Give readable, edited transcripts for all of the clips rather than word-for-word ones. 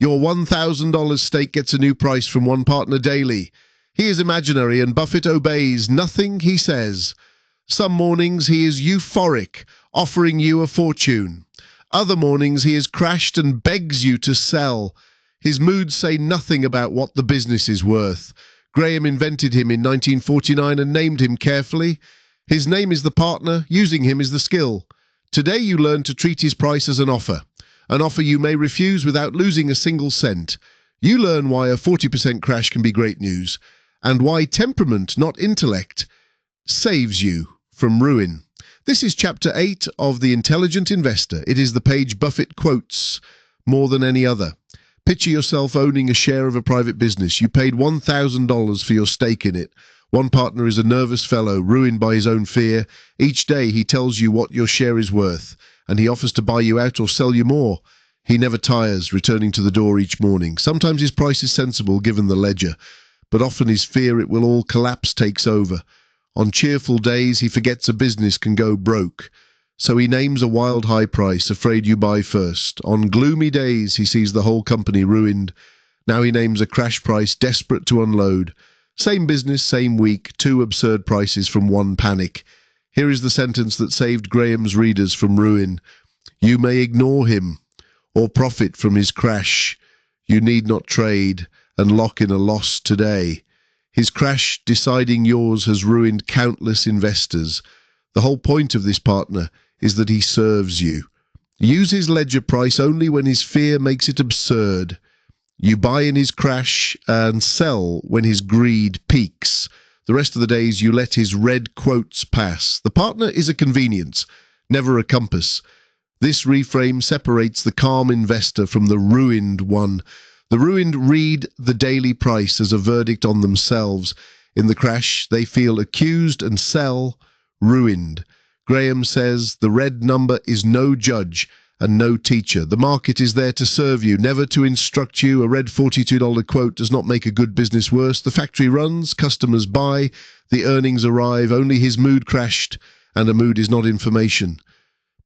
Your $1,000 stake gets a new price from one partner daily. He is imaginary and Buffett obeys nothing he says. Some mornings he is euphoric, offering you a fortune. Other mornings he is crashed and begs you to sell. His moods say nothing about what the business is worth. Graham invented him in 1949 and named him carefully. His name is the partner, using him is the skill. Today you learn to treat his price as an offer you may refuse without losing a single cent. You learn why a 40% crash can be great news, and why temperament, not intellect, saves you from ruin. This is Chapter 8 of The Intelligent Investor. It is the page Buffett quotes more than any other. Picture yourself owning a share of a private business. You paid $1,000 for your stake in it. One partner is a nervous fellow, ruined by his own fear. Each day he tells you what your share is worth, and he offers to buy you out or sell you more. He never tires, returning to the door each morning. Sometimes his price is sensible, given the ledger, but often his fear it will all collapse takes over. On cheerful days, he forgets a business can go broke, so he names a wild high price, afraid you buy first. On gloomy days, he sees the whole company ruined. Now he names a crash price, desperate to unload. Same business, same week, two absurd prices from one panic. Here is the sentence that saved Graham's readers from ruin. You may ignore him or profit from his crash. You need not trade and lock in a loss today. His crash deciding yours has ruined countless investors. The whole point of this partner is that he serves you. Use his ledger price only when his fear makes it absurd. You buy in his crash and sell when his greed peaks. The rest of the days you let his red quotes pass. The partner is a convenience, never a compass. This reframe separates the calm investor from the ruined one. The ruined read the daily price as a verdict on themselves. In the crash, they feel accused and sell ruined. Graham says the red number is no judge and no teacher. The market is there to serve you, never to instruct you. A red $42 quote does not make a good business worse. The factory runs, customers buy, the earnings arrive. Only his mood crashed, and a mood is not information.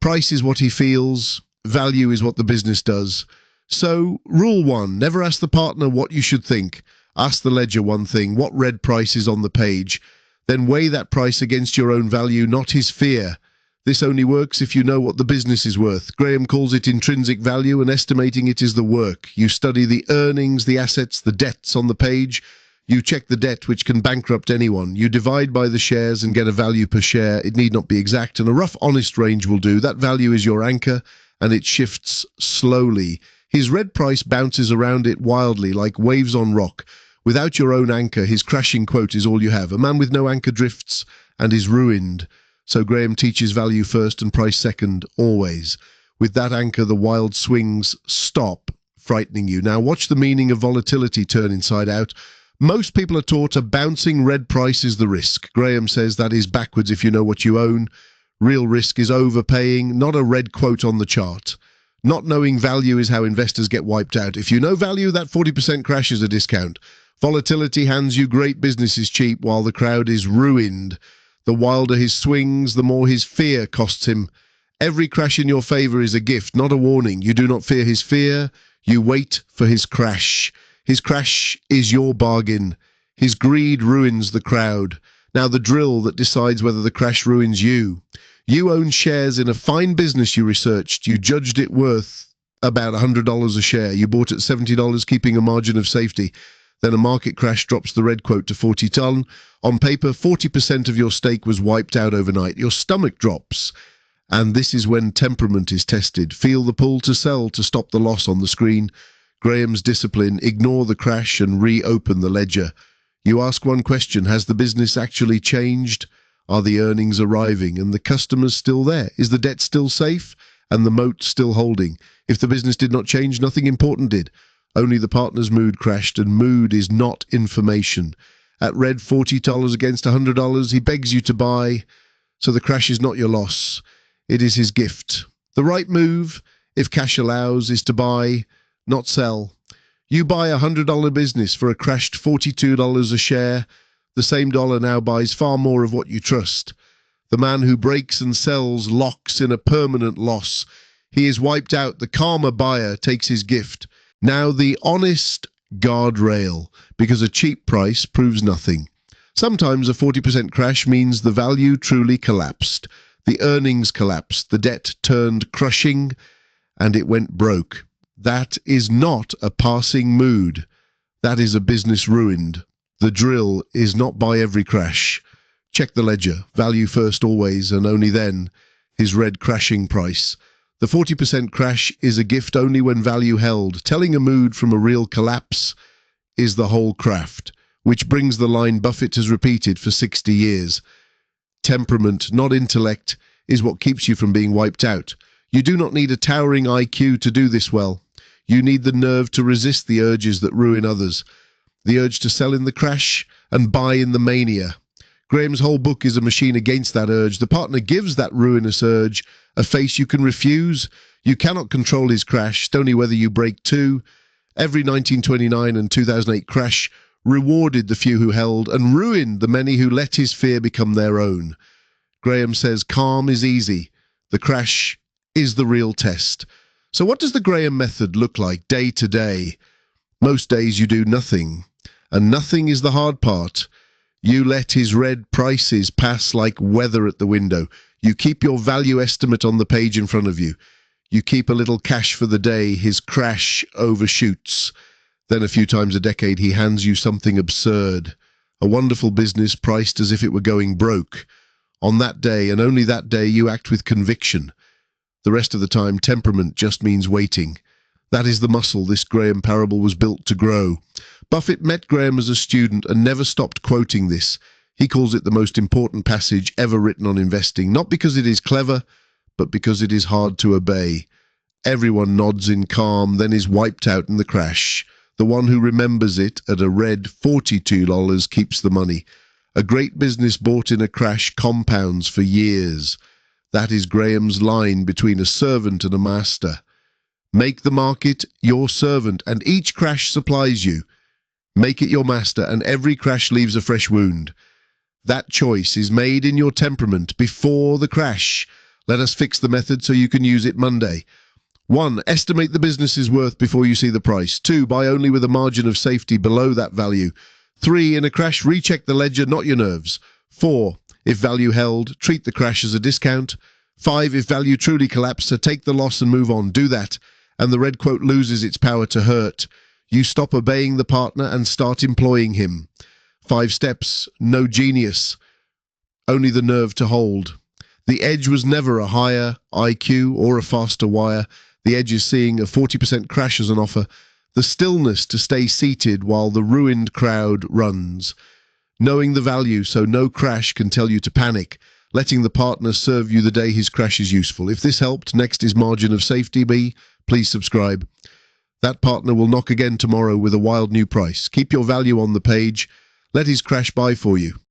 Price is what he feels, value is what the business does. So, rule 1, never ask the partner what you should think. Ask the ledger one thing, what red price is on the page. Then weigh that price against your own value, not his fear. This only works if you know what the business is worth. Graham calls it intrinsic value, and estimating it is the work. You study the earnings, the assets, the debts on the page. You check the debt, which can bankrupt anyone. You divide by the shares and get a value per share. It need not be exact, and a rough, honest range will do. That value is your anchor, and it shifts slowly. His red price bounces around it wildly, like waves on rock. Without your own anchor, his crashing quote is all you have. A man with no anchor drifts and is ruined. So Graham teaches value first and price second, always. With that anchor, the wild swings stop frightening you. Now watch the meaning of volatility turn inside out. Most people are taught a bouncing red price is the risk. Graham says that is backwards if you know what you own. Real risk is overpaying, not a red quote on the chart. Not knowing value is how investors get wiped out. If you know value, that 40% crash is a discount. Volatility hands you great businesses cheap while the crowd is ruined. The wilder his swings, the more his fear costs him. Every crash in your favor is a gift, not a warning. You do not fear his fear. You wait for his crash. His crash is your bargain. His greed ruins the crowd. Now the drill that decides whether the crash ruins you. You own shares in a fine business you researched. You judged it worth about $100 a share. You bought at $70, keeping a margin of safety. Then a market crash drops the red quote to 40 ton. On paper, 40% of your stake was wiped out overnight. Your stomach drops. And this is when temperament is tested. Feel the pull to sell to stop the loss on the screen. Graham's discipline, ignore the crash and reopen the ledger. You ask one question, has the business actually changed? Are the earnings arriving and the customers still there? Is the debt still safe and the moat still holding? If the business did not change, nothing important did. Only the partner's mood crashed, and mood is not information. At red $40 against $100, he begs you to buy, so the crash is not your loss. It is his gift. The right move, if cash allows, is to buy, not sell. You buy a $100 business for a crashed $42 a share. The same dollar now buys far more of what you trust. The man who breaks and sells locks in a permanent loss. He is wiped out. The calmer buyer takes his gift. Now the honest guardrail, because a cheap price proves nothing. Sometimes a 40% crash means the value truly collapsed. The earnings collapsed, the debt turned crushing, and it went broke. That is not a passing mood. That is a business ruined. The drill is not buy every crash. Check the ledger. Value first always, and only then his red crashing price. The 40% crash is a gift only when value held. Telling a mood from a real collapse is the whole craft, which brings the line Buffett has repeated for 60 years. Temperament, not intellect, is what keeps you from being wiped out. You do not need a towering IQ to do this well. You need the nerve to resist the urges that ruin others. The urge to sell in the crash and buy in the mania. Graham's whole book is a machine against that urge. The partner gives that ruinous urge a face you can refuse. You cannot control his crash, only whether you break too. Every 1929 and 2008 crash rewarded the few who held and ruined the many who let his fear become their own. Graham says calm is easy. The crash is the real test. So what does the Graham method look like day to day? Most days you do nothing, and nothing is the hard part. You let his red prices pass like weather at the window. You keep your value estimate on the page in front of you. You keep a little cash for the day his crash overshoots. Then a few times a decade he hands you something absurd. A wonderful business priced as if it were going broke. On that day, and only that day, you act with conviction. The rest of the time, temperament just means waiting. That is the muscle this Graham parable was built to grow. Buffett met Graham as a student and never stopped quoting this. He calls it the most important passage ever written on investing, not because it is clever, but because it is hard to obey. Everyone nods in calm, then is wiped out in the crash. The one who remembers it at a red $42 keeps the money. A great business bought in a crash compounds for years. That is Graham's line between a servant and a master. Make the market your servant, and each crash supplies you. Make it your master, and every crash leaves a fresh wound. That choice is made in your temperament before the crash. Let us fix the method so you can use it Monday. 1. Estimate the business's worth before you see the price. 2. Buy only with a margin of safety below that value. 3. In a crash, recheck the ledger, not your nerves. 4. If value held, treat the crash as a discount. 5. If value truly collapsed, take the loss and move on. Do that, and the red quote loses its power to hurt. You stop obeying the partner and start employing him. 5 steps, no genius, only the nerve to hold. The edge was never a higher IQ or a faster wire. The edge is seeing a 40% crash as an offer. The stillness to stay seated while the ruined crowd runs. Knowing the value so no crash can tell you to panic. Letting the partner serve you the day his crash is useful. If this helped, next is margin of safety. Please subscribe. That partner will knock again tomorrow with a wild new price. Keep your value on the page. Let his crash buy for you.